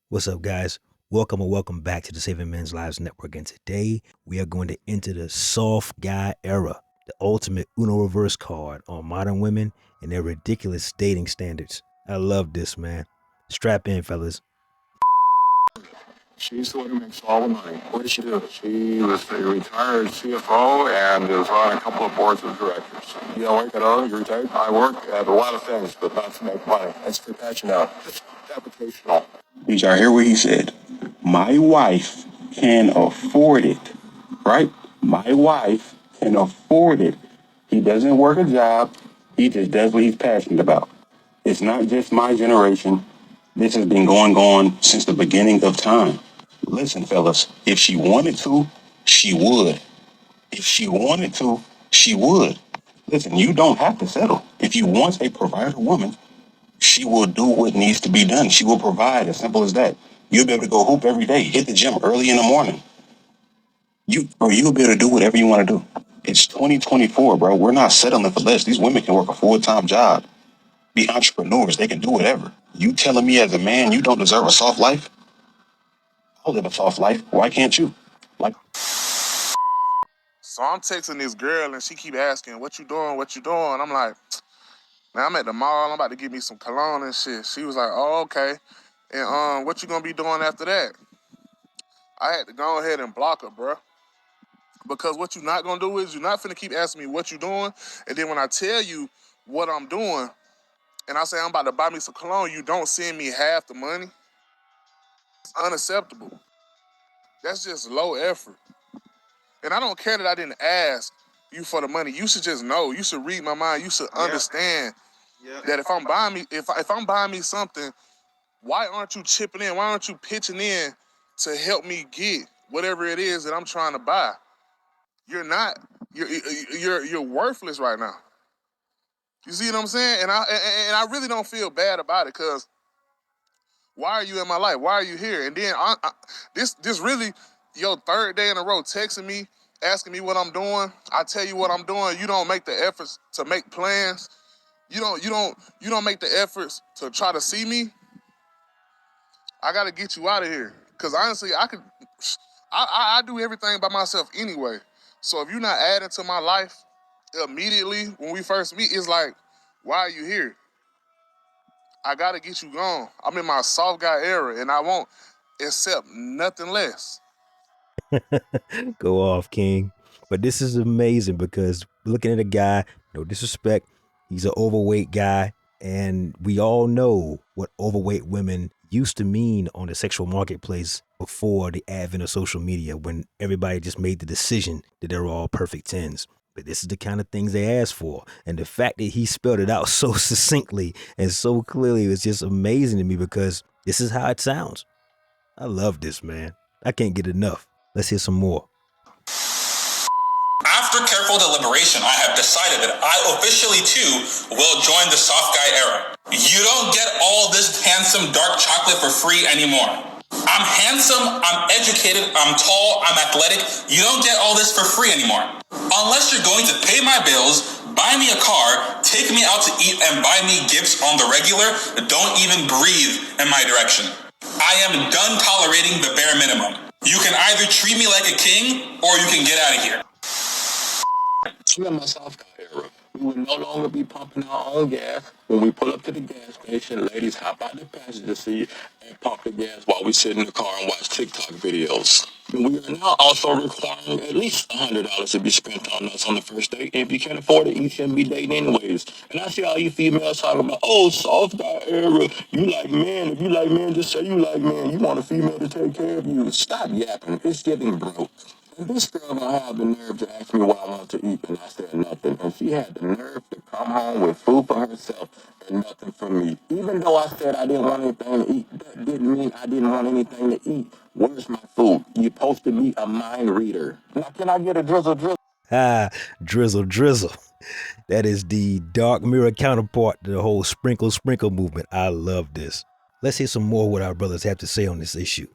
What's up, guys? Welcome or welcome back to the Saving Men's Lives Network. And today we are going to enter the soft guy era, the ultimate Uno reverse card on modern women and their ridiculous dating standards. I love this, man. Strap in, fellas. She's the one who makes all the money. What did she do? She was a retired CFO and is on a couple of boards of directors. You don't work at all? You're retired? I work at a lot of things, but not to make money. That's for passion out. It's reputational. Did y'all hear what he said? My wife can afford it, right? My wife can afford it. He doesn't work a job. He just does what he's passionate about. It's not just my generation. This has been going on since the beginning of time. Listen, fellas, if she wanted to, she would. If she wanted to, she would. Listen, you don't have to settle. If you want a provider woman, she will do what needs to be done. She will provide, as simple as that. You'll be able to go hoop every day, hit the gym early in the morning. You'll be able to do whatever you want to do. It's 2024, bro. We're not settling for less. These women can work a full-time job, be entrepreneurs. They can do whatever. You telling me as a man you don't deserve a soft life? I'll live a soft life. Why can't you? So I'm texting this girl and she keep asking, what you doing? What you doing? I'm like, man, I'm at the mall. I'm about to get me some cologne and shit. She was like, oh, okay. And what you gonna be doing after that? I had to go ahead and block her, bro. Because what you not gonna do is you're not finna keep asking me what you doing. And then when I tell you what I'm doing and I say I'm about to buy me some cologne, you don't send me half the money. It's unacceptable. That's just low effort. And I don't care that I didn't ask you for the money. You should just know. You should read my mind. You should understand that if I'm buying me something, why aren't you chipping in? Why aren't you pitching in to help me get whatever it is that I'm trying to buy? You're not. You're worthless right now. You see what I'm saying? And I really don't feel bad about it because why are you in my life? Why are you here? And then this really your third day in a row texting me, asking me what I'm doing. I tell you what I'm doing. You don't make the efforts to make plans. You don't make the efforts to try to see me. I gotta get you out of here. Cause honestly, I do everything by myself anyway. So if you're not adding to my life immediately when we first meet, it's like, why are you here? I gotta get you gone. I'm in my soft guy era and I won't accept nothing less. Go off, King. But this is amazing because looking at a guy, no disrespect, he's an overweight guy. And we all know what overweight women used to mean on the sexual marketplace before the advent of social media, when everybody just made the decision that they're all perfect 10s. But this is the kind of things they ask for. And the fact that he spelled it out so succinctly and so clearly is just amazing to me because this is how it sounds. I love this, man. I can't get enough. Let's hear some more. After careful deliberation, I have decided that I officially too will join the soft guy era. You don't get all this handsome dark chocolate for free anymore. I'm handsome, I'm educated, I'm tall, I'm athletic. You don't get all this for free anymore. Unless you're going to pay my bills, buy me a car, take me out to eat, and buy me gifts on the regular, don't even breathe in my direction. I am done tolerating the bare minimum. You can either treat me like a king, or you can get out of here. I'm in my soft guy era. We will no longer be pumping our own gas. When we pull up to the gas station, ladies hop out the passenger seat and pump the gas while we sit in the car and watch TikTok videos. And we are now also requiring at least $100 to be spent on us on the first date. And if you can't afford it, you shouldn't be dating anyways. And I see all you females talking about, oh, soft guy era. You like men. If you like men, just say you like men. You want a female to take care of you. Stop yapping. It's getting broke. And this girl gonna have the nerve to ask me what I want to eat, and I said nothing. And she had the nerve to come home with food for herself and nothing for me. Even though I said I didn't want anything to eat, that didn't mean I didn't want anything to eat. Where's my food? You're supposed to be a mind reader. Now, can I get a drizzle? Drizzle. That is the dark mirror counterpart to the whole sprinkle movement. I love this. Let's hear some more what our brothers have to say on this issue.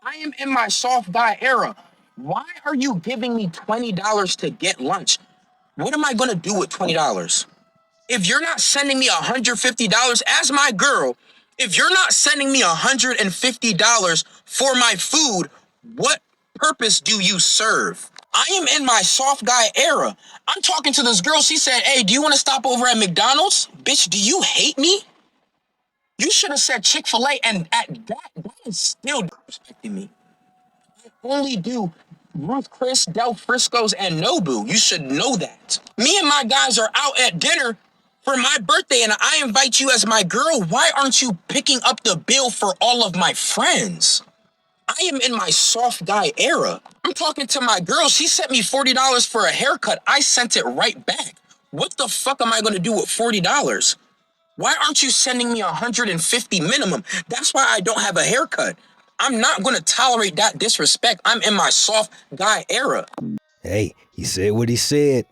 I am in my soft guy era. Why are you giving me $20 to get lunch? What am I going to do with $20? If you're not sending me $150 as my girl, if you're not sending me $150 for my food, what purpose do you serve? I am in my soft guy era. I'm talking to this girl. She said, hey, do you want to stop over at McDonald's? Bitch, do you hate me? You should have said Chick-fil-A, and at that is still disrespecting me. I only do Ruth Chris, Del Frisco's, and Nobu. You should know that. Me and my guys are out at dinner for my birthday, and I invite you as my girl. Why aren't you picking up the bill for all of my friends? I am in my soft guy era. I'm talking to my girl. She sent me $40 for a haircut. I sent it right back. What the fuck am I going to do with $40? Why aren't you sending me $150 minimum? That's why I don't have a haircut. I'm not going to tolerate that disrespect. I'm in my soft guy era. Hey, he said what he said.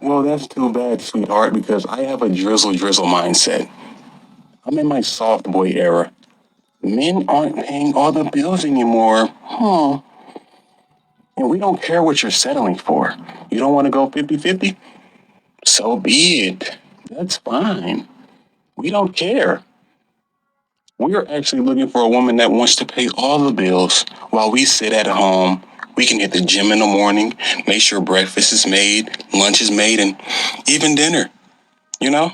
Well, that's too bad, sweetheart, because I have a drizzle mindset. I'm in my soft boy era. Men aren't paying all the bills anymore. And we don't care what you're settling for. You don't want to go 50-50? So be it. That's fine. We don't care. We are actually looking for a woman that wants to pay all the bills while we sit at home. We can hit the gym in the morning, make sure breakfast is made, lunch is made, and even dinner. You know?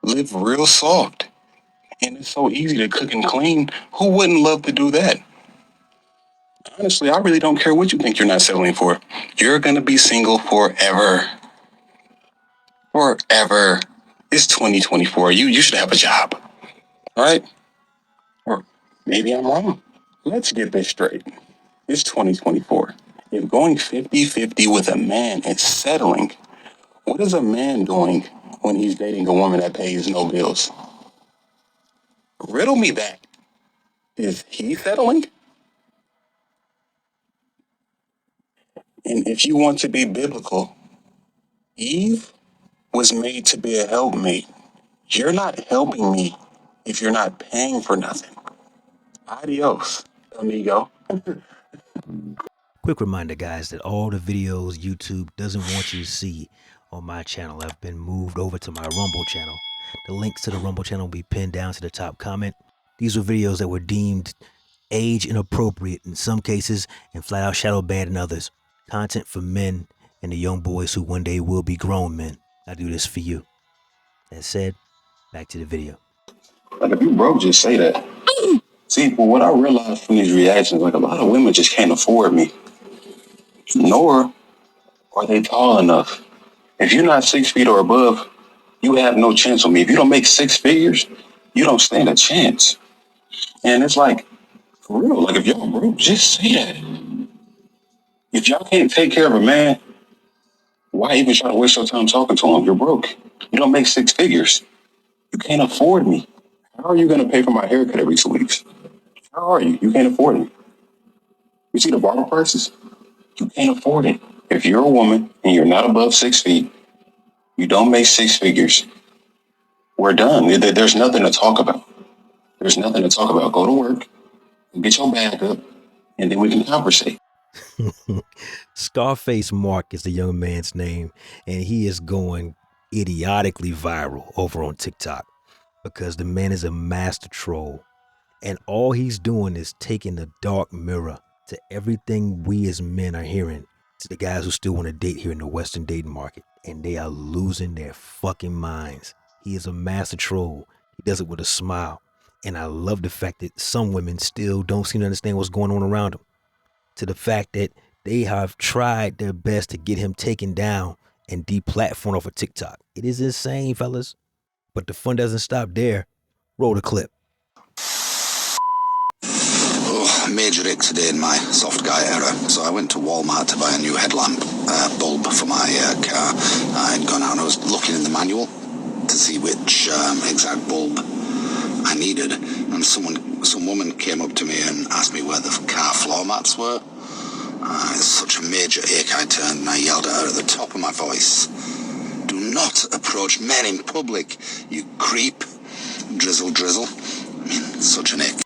Live real soft. And it's so easy to cook and clean. Who wouldn't love to do that? Honestly, I really don't care what you think you're not settling for. You're going to be single forever. Forever. It's 2024. You should have a job. All right? Or maybe I'm wrong. Let's get this straight. It's 2024. If going 50-50 with a man is settling, what is a man doing when he's dating a woman that pays no bills? Riddle me that. Is he settling? And if you want to be biblical, Eve was made to be a helpmate. You're not helping me if you're not paying for nothing. Adios, amigo. Quick reminder, guys, that all the videos YouTube doesn't want you to see on my channel have been moved over to my Rumble channel. The links to the Rumble channel will be pinned down to the top comment. These were videos that were deemed age inappropriate in some cases and flat out shadow banned in others. Content for men and the young boys who one day will be grown men. I do this for you. That said, back to the video. Like, if you broke, just say that. See, but what I realized from these reactions, like, a lot of women just can't afford me. Nor are they tall enough. If you're not 6 feet or above, you have no chance with me. If you don't make six figures, you don't stand a chance. And it's like, for real, like, if y'all broke, just say that. If y'all can't take care of a man, why even try to waste your time talking to him? You're broke. You don't make six figures. You can't afford me. How are you going to pay for my haircut every 2 weeks? How are you? You can't afford it. You see the barber prices? You can't afford it. If you're a woman and you're not above 6 feet, you don't make six figures, we're done. There's nothing to talk about. There's nothing to talk about. Go to work, get your bag up, and then we can conversate. Scarface Mark is the young man's name, and he is going idiotically viral over on TikTok because the man is a master troll. And all he's doing is taking the dark mirror to everything we as men are hearing to the guys who still want to date here in the Western dating market. And they are losing their fucking minds. He is a master troll. He does it with a smile. And I love the fact that some women still don't seem to understand what's going on around him. To the fact that they have tried their best to get him taken down and deplatformed off of TikTok. It is insane, fellas. But the fun doesn't stop there. Roll the clip. Major X today in my soft guy era, so I went to Walmart to buy a new headlamp bulb for my car. I'd gone out and I was looking in the manual to see which exact bulb I needed, and some woman came up to me and asked me where the car floor mats were. It's such a major ache, I turned and I yelled at her at the top of my voice, "Do not approach men in public, you creep." Drizzle. I mean, such an ick.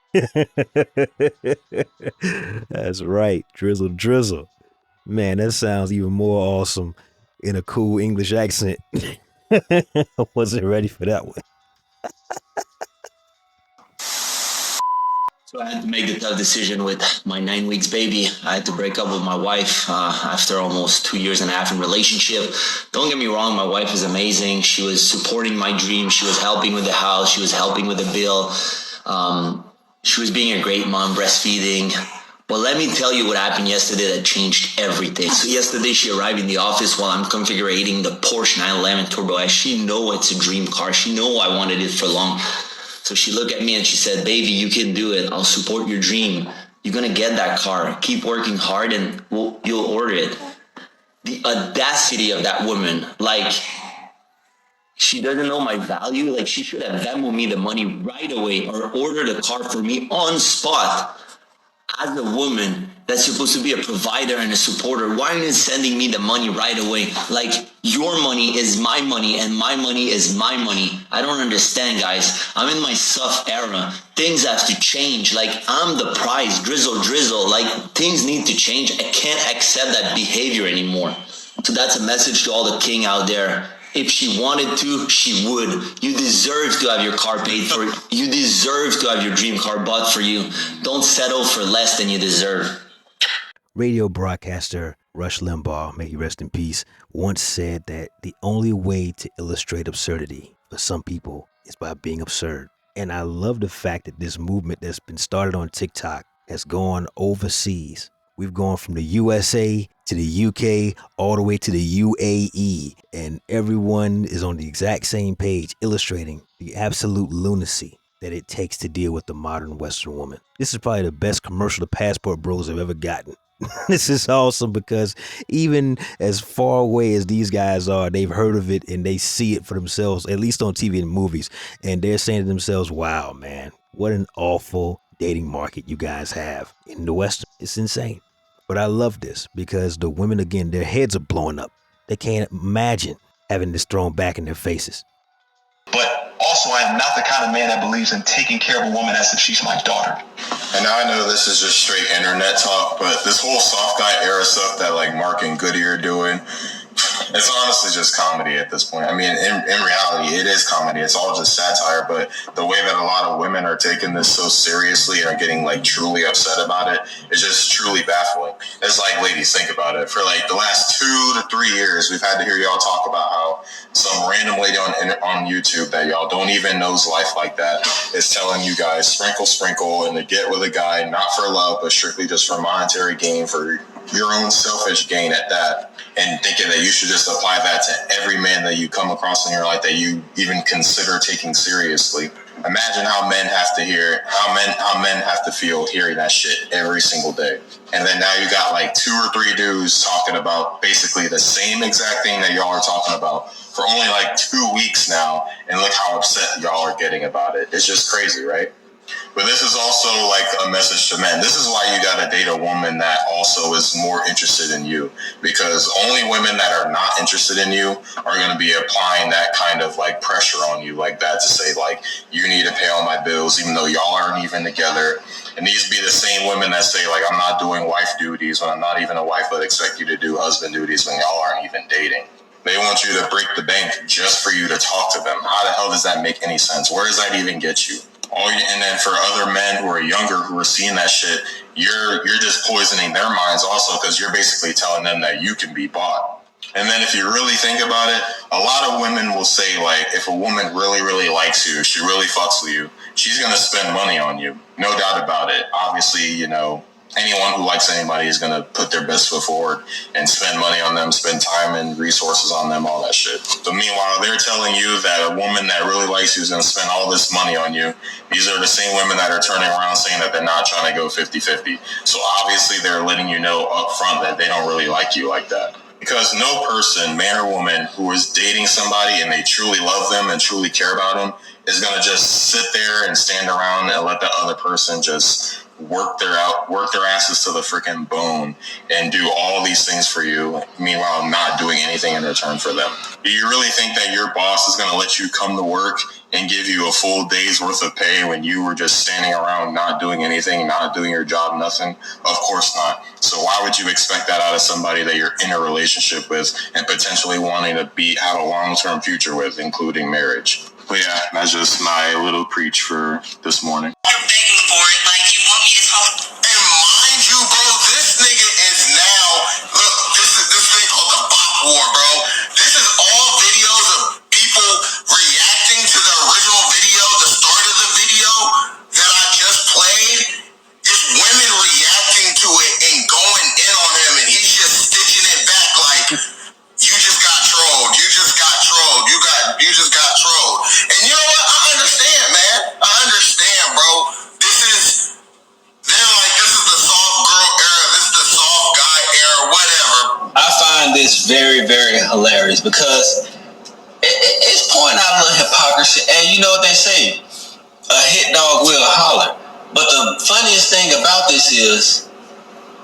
That's right, drizzle. Man, that sounds even more awesome in a cool English accent. I wasn't ready for that one. So I had to make the tough decision with my 9 weeks baby. I had to break up with my wife after almost 2 years and a half in relationship. Don't get me wrong, my wife is amazing. She was supporting my dream. She was helping with the house. She was helping with the bill. She was being a great mom, breastfeeding. But let me tell you what happened yesterday that changed everything. So yesterday she arrived in the office while I'm configuring the Porsche 911 Turbo S. She know it's a dream car. She know I wanted it for long. So she looked at me and she said, baby, you can do it. I'll support your dream. You're going to get that car. Keep working hard and you'll order it. The audacity of that woman, like, she doesn't know my value. Like, she should have Venmoed me the money right away or ordered a car for me on spot. As a woman that's supposed to be a provider and a supporter, why aren't you sending me the money right away? Like, your money is my money and my money is my money. I don't understand, guys. I'm in my soft era. Things have to change. Like, I'm the prize, drizzle. Like, things need to change. I can't accept that behavior anymore. So that's a message to all the king out there. If she wanted to, she would. You deserve to have your car paid for. You deserve to have your dream car bought for you. Don't settle for less than you deserve. Radio broadcaster Rush Limbaugh, may he rest in peace, once said that the only way to illustrate absurdity for some people is by being absurd. And I love the fact that this movement that's been started on TikTok has gone overseas. We've gone from the USA to the UK all the way to the UAE, and everyone is on the exact same page, illustrating the absolute lunacy that it takes to deal with the modern Western woman. This is probably the best commercial the Passport Bros have ever gotten. This is awesome because even as far away as these guys are, they've heard of it and they see it for themselves, at least on TV and movies, and they're saying to themselves, wow, man, what an awful dating market you guys have in the West. It's insane. But I love this because the women, again, their heads are blowing up. They can't imagine having this thrown back in their faces. But also, I am not the kind of man that believes in taking care of a woman as if she's my daughter. And I know this is just straight internet talk, but this whole soft guy era stuff that like Mark and Goody are doing, it's honestly just comedy at this point. I mean, in reality, it is comedy. It's all just satire, but the way that a lot of women are taking this so seriously and are getting like truly upset about it is just truly baffling. It's like, ladies, think about it. For like the last 2 to 3 years, we've had to hear y'all talk about how some random lady on YouTube that y'all don't even know's life like that is telling you guys sprinkle and to get with a guy, not for love, but strictly just for monetary gain, for your own selfish gain at that, and thinking that you should just apply that to every man that you come across in your life that you even consider taking seriously. Imagine how men have to hear, how men have to feel hearing that shit every single day. And then now you got like 2 or 3 dudes talking about basically the same exact thing that y'all are talking about for only like 2 weeks now, and look how upset y'all are getting about it. It's just crazy, right? But this is also like a message to men. This is why you gotta date a woman that also is more interested in you, because only women that are not interested in you are gonna be applying that kind of like pressure on you like that to say like, you need to pay all my bills, even though y'all aren't even together. It needs to be the same women that say like, I'm not doing wife duties when I'm not even a wife, but expect you to do husband duties when y'all aren't even dating. They want you to break the bank just for you to talk to them. How the hell does that make any sense? Where does that even get you? And then for other men who are younger who are seeing that shit, you're just poisoning their minds also, because you're basically telling them that you can be bought. And then if you really think about it, a lot of women will say like, if a woman really, really likes you, she really fucks with you, she's going to spend money on you. No doubt about it. Obviously, you know, anyone who likes anybody is going to put their best foot forward and spend money on them, spend time and resources on them, all that shit. But meanwhile, they're telling you that a woman that really likes you is going to spend all this money on you. These are the same women that are turning around saying that they're not trying to go 50-50. So obviously they're letting you know up front that they don't really like you like that. Because no person, man or woman, who is dating somebody and they truly love them and truly care about them is going to just sit there and stand around and let the other person just work their asses to the freaking bone and do all these things for you, meanwhile not doing anything in return for them. Do you really think that your boss is going to let you come to work and give you a full day's worth of pay when you were just standing around not doing anything, not doing your job, nothing? Of course not. So why would you expect that out of somebody that you're in a relationship with and potentially wanting to have a long-term future with, including marriage? But yeah, that's just my little preach for this morning. You're begging for it, like you want me to talk. And mind you, bro, this nigga is now, look, this is this thing called the bot war, bro. This is all videos of people reacting to the original video, the start of the video that I just played. It's women reacting to it and going in on him, and he's just stitching it back like, you just got trolled. You just got trolled. You just got trolled. And you know what? I understand, man. I understand, bro. They're like, this is the soft girl era. This is the soft guy era, whatever. I find this very, very hilarious because it's pointing out a little hypocrisy. And you know what they say? A hit dog will holler. But the funniest thing about this is,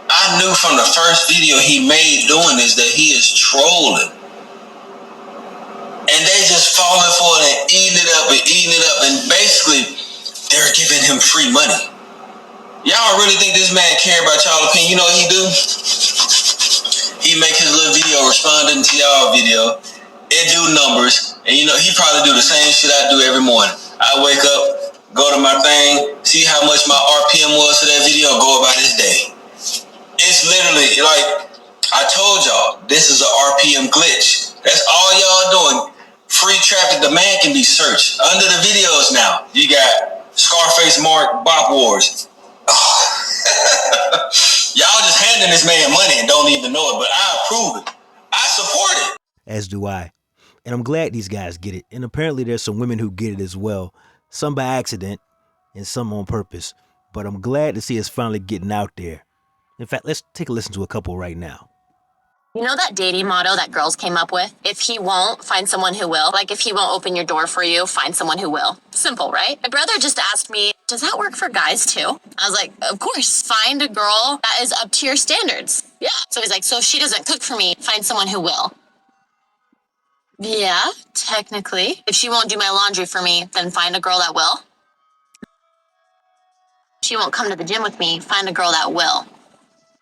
I knew from the first video he made doing this that he is trolling. And they just falling for it and eating it up. And basically, they're giving him free money. Y'all really think this man care about y'all opinion? You know what he do? He make his little video responding to y'all video. It do numbers. And you know, he probably do the same shit I do every morning. I wake up, go to my thing, see how much my RPM was for that video, go about his day. It's literally like, I told y'all, this is an RPM glitch. That's all y'all doing. Free traffic, the man can be searched. Under the videos now, you got Scarface Mark, Bop Wars. Y'all just handing this man money and don't even know it, but I approve it. I support it. As do I. And I'm glad these guys get it. And apparently there's some women who get it as well. Some by accident and some on purpose. But I'm glad to see it's finally getting out there. In fact, let's take a listen to a couple right now. You know that dating motto that girls came up with? If he won't, find someone who will. Like if he won't open your door for you, find someone who will. Simple, right? My brother just asked me, does that work for guys too? I was like, of course. Find a girl that is up to your standards. Yeah. So he's like, so if she doesn't cook for me, find someone who will. Yeah, technically. If she won't do my laundry for me, then find a girl that will. If she won't come to the gym with me, find a girl that will.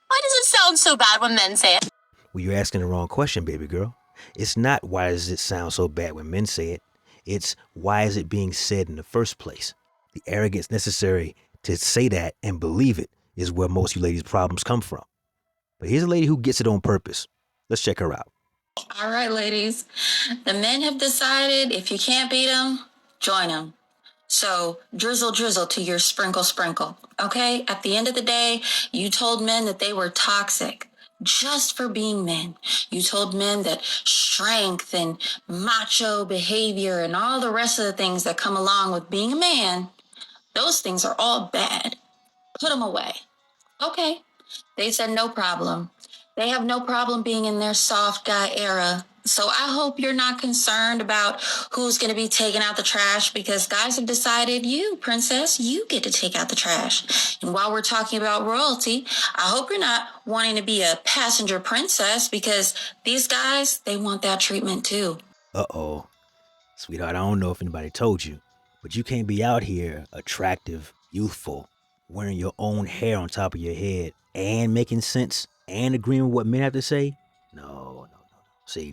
Why does it sound so bad when men say it? Well, you're asking the wrong question, baby girl. It's not why does it sound so bad when men say it. It's why is it being said in the first place? The arrogance necessary to say that and believe it is where most of you ladies' problems come from. But here's a lady who gets it on purpose. Let's check her out. All right, ladies. The men have decided if you can't beat them, join them. So drizzle to your sprinkle. Okay? At the end of the day, you told men that they were toxic just for being men. You told men that strength and macho behavior and all the rest of the things that come along with being a man, those things are all bad. Put them away. Okay. They said no problem. They have no problem being in their soft guy era. So I hope you're not concerned about who's going to be taking out the trash because guys have decided you, princess, you get to take out the trash. And while we're talking about royalty, I hope you're not wanting to be a passenger princess because these guys, they want that treatment too. Uh-oh. Sweetheart, I don't know if anybody told you, but you can't be out here attractive, youthful, wearing your own hair on top of your head and making sense and agreeing with what men have to say. No. See,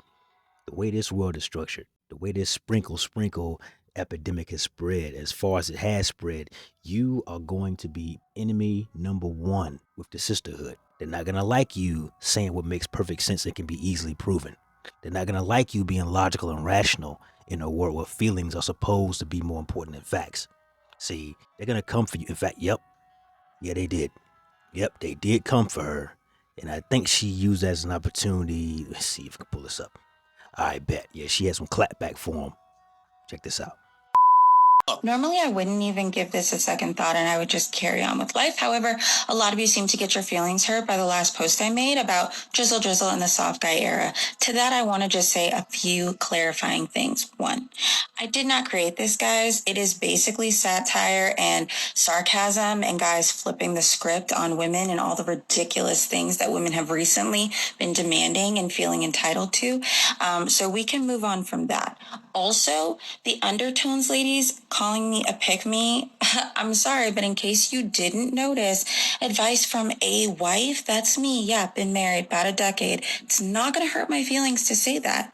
the way this world is structured, the way this sprinkle epidemic has spread, as far as it has spread, you are going to be enemy number one with the sisterhood. They're not going to like you saying what makes perfect sense and can be easily proven. They're not going to like you being logical and rational in a world where feelings are supposed to be more important than facts. See, they're going to come for you. In fact, yeah, they did. Yep, they did come for her. And I think she used that as an opportunity. Let's see if I can pull this up. I bet. Yeah, she had some clapback for him. Check this out. Normally, I wouldn't even give this a second thought and I would just carry on with life. However, a lot of you seem to get your feelings hurt by the last post I made about Drizzle and the soft guy era. To that, I want to just say a few clarifying things. One, I did not create this, guys. It is basically satire and sarcasm and guys flipping the script on women and all the ridiculous things that women have recently been demanding and feeling entitled to. So we can move on from that. Also, the undertones, ladies, calling me a pick-me. I'm sorry, but in case you didn't notice, advice from a wife, that's me. Yeah, been married about a decade. It's not going to hurt my feelings to say that.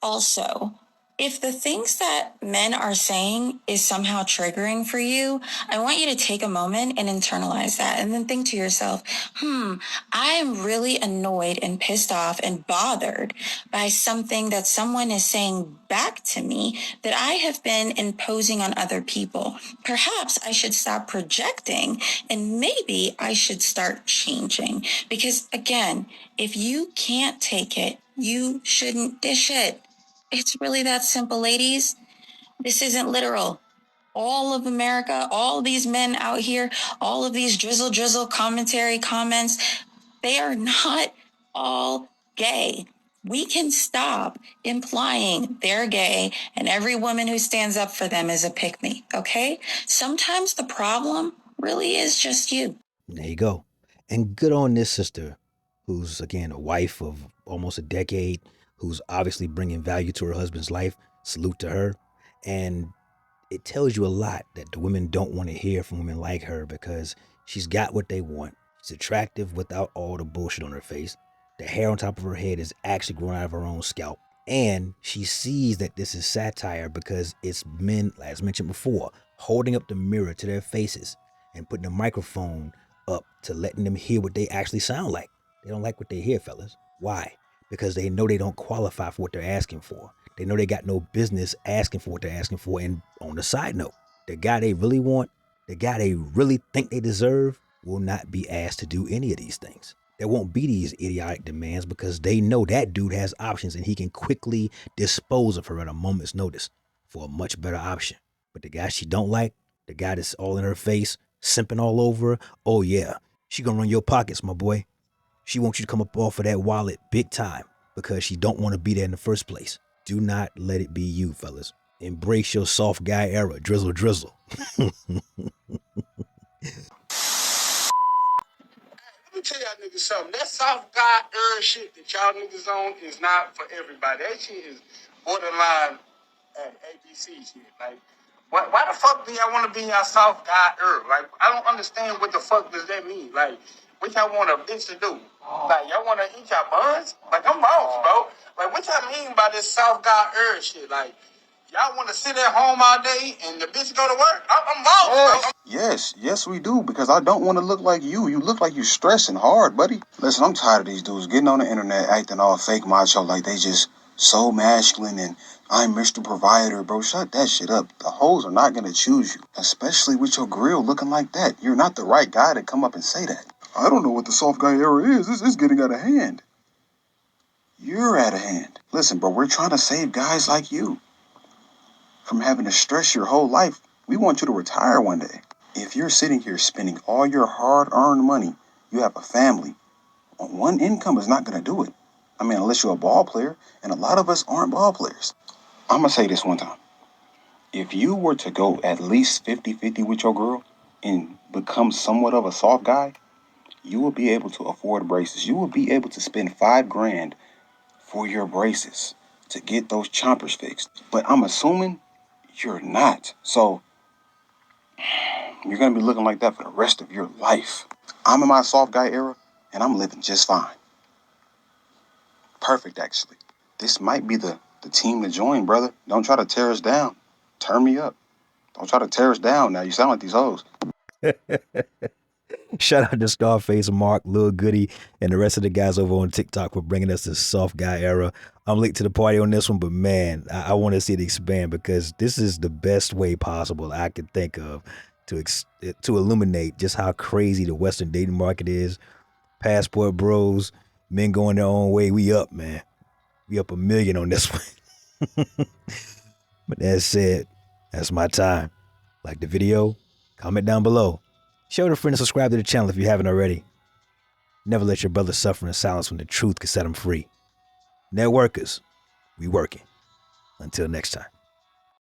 Also, if the things that men are saying is somehow triggering for you, I want you to take a moment and internalize that and then think to yourself, I am really annoyed and pissed off and bothered by something that someone is saying back to me that I have been imposing on other people. Perhaps I should stop projecting and maybe I should start changing. Because again, if you can't take it, you shouldn't dish it. It's really that simple, ladies. This isn't literal. All of America, all these men out here, all of these drizzle commentary comments, they are not all gay. We can stop implying they're gay and every woman who stands up for them is a pick-me, okay? Sometimes the problem really is just you. There you go. And good on this sister, who's again a wife of almost a decade, who's obviously bringing value to her husband's life. Salute to her. And it tells you a lot that the women don't want to hear from women like her because she's got what they want. She's attractive without all the bullshit on her face. The hair on top of her head is actually growing out of her own scalp. And she sees that this is satire because it's men, as mentioned before, holding up the mirror to their faces and putting a microphone up to letting them hear what they actually sound like. They don't like what they hear, fellas. Why? Because they know they don't qualify for what they're asking for. They know they got no business asking for what they're asking for. And on the side note, the guy they really want, the guy they really think they deserve, will not be asked to do any of these things. There won't be these idiotic demands because they know that dude has options and he can quickly dispose of her at a moment's notice for a much better option. But the guy she don't like, the guy that's all in her face, simping all over her, oh yeah, she gonna run your pockets, my boy. She wants you to come up off of that wallet big time because she don't want to be there in the first place. Do not let it be you, fellas. Embrace your soft guy era, drizzle. Let me tell y'all niggas something. That soft guy era shit that y'all niggas on is not for everybody. That shit is borderline ABC shit. Like, why the fuck do y'all want to be in y'all soft guy era? Like, I don't understand what the fuck does that mean. Like, what y'all want a bitch to do? Like, y'all want to eat y'all buns? Like, I'm lost, bro. Like, what y'all mean by this soft guy era shit? Like, y'all want to sit at home all day and the bitch go to work? I'm lost, bro. Yes, we do, because I don't want to look like you. You look like you stressing hard, buddy. Listen, I'm tired of these dudes getting on the internet acting all fake macho like they just so masculine and I'm Mr. Provider, bro. Shut that shit up. The hoes are not going to choose you, especially with your grill looking like that. You're not the right guy to come up and say that. I don't know what the soft guy era is. This is getting out of hand. You're out of hand. Listen, bro, we're trying to save guys like you from having to stress your whole life. We want you to retire one day. If you're sitting here spending all your hard-earned money, you have a family, one income is not going to do it. I mean, unless you're a ball player, and a lot of us aren't ball players. I'm going to say this one time. If you were to go at least 50-50 with your girl and become somewhat of a soft guy, you will be able to afford braces. You will be able to spend $5,000 for your braces to get those chompers fixed. But I'm assuming you're not. So you're going to be looking like that for the rest of your life. I'm in my soft guy era, and I'm living just fine. Perfect, actually. This might be the team to join, brother. Don't try to tear us down. Turn me up. Don't try to tear us down now. You sound like these hoes. Shout out to Scarface, Mark, Lil Goody, and the rest of the guys over on TikTok for bringing us this soft guy era. I'm late to the party on this one, but man, I want to see it expand because this is the best way possible I could think of to illuminate just how crazy the Western dating market is. Passport bros, men going their own way. We up, man. We up 1 million on this one. But that said, That's my time. Like the video, comment down below. Share with a friend and subscribe to the channel if you haven't already. Never let your brother suffer in silence when the truth can set him free. Networkers, we working. Until next time.